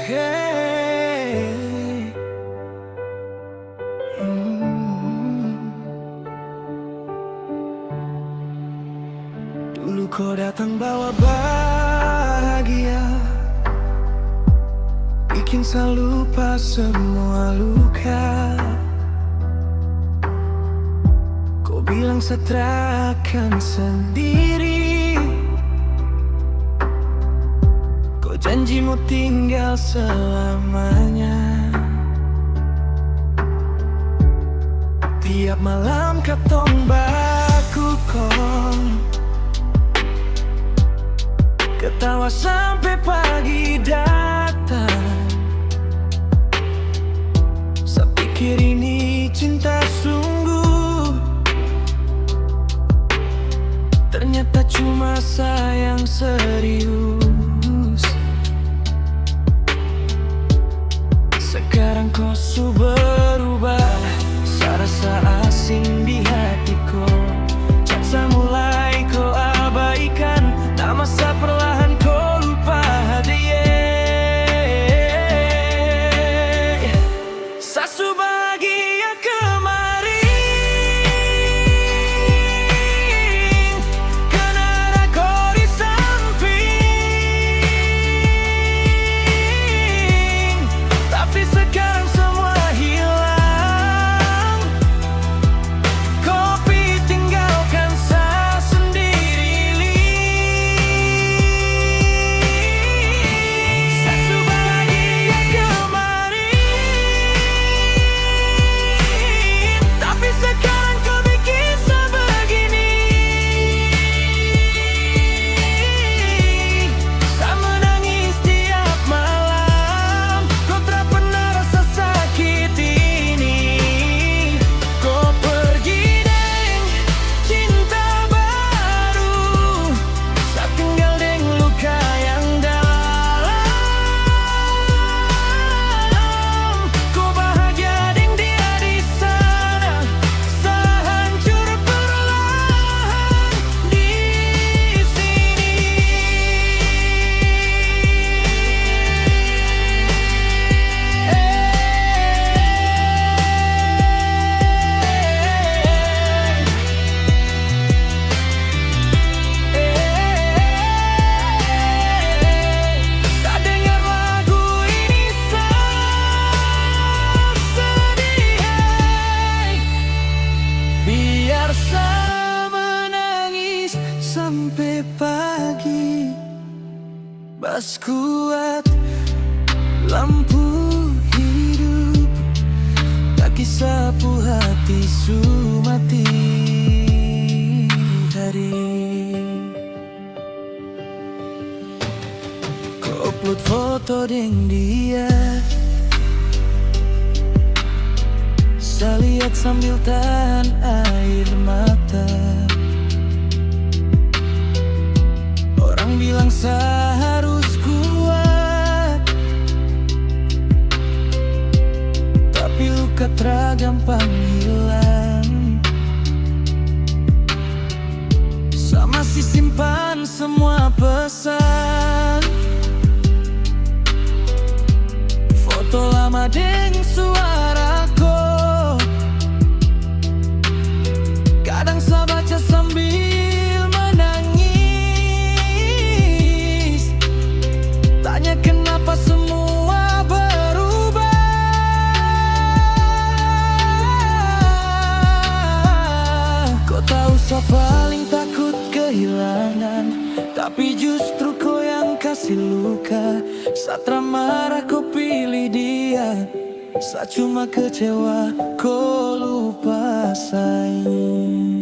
Hey. Dulu kau datang bawa bahagia, bikin saya lupa semua luka. Kau bilang saya takkan sendiri, kau janji mau tinggal selamanya. Tiap malam katong baku kong, ketawa sampai pagi datang. Saya pikir ini cinta sungguh, ternyata cuma sayang serius. Sekarang kau sudah berubah, saya rasa asing di hatiku. Chat saya mulai kau abaikan, nama saya perlahan kau lupa. Saya su bahagia kemarin, karena ada kau di samping. Tapi sekarang semua hilang, kopi tinggalkan saya sendiri. Saya su bahagia kemarin, tapi sekarang kau bikin saya begini. Saya menangis tiap malam, kau tak pernah rasa sakit ini. Kau pergi deng cinta baru, saya tinggal deng luka yang dalam. Kau bahagia deng dia di sana, saya hancur perlahan di sini. Tak dengar lagu ini saya sedih. Biar saya menangis sampai pagi, bas kuat lampu hidup, tak sapu hati su mati hari. Kau upload foto deng dia, saya lihat sambil tahan air mata. Orang bilang saya harus kuat, tapi luka gampang hilang. Saya masih simpan semua pesan, foto lama deng suaraku. Kadang saya baca sambil menangis, tanya kenapa semua berubah. Kau tahu saya paling takut kehilangan, tapi justru kau yang kasih luka. Saat marah kau pilih dia, saya cuma kecewa kau lupa sayang.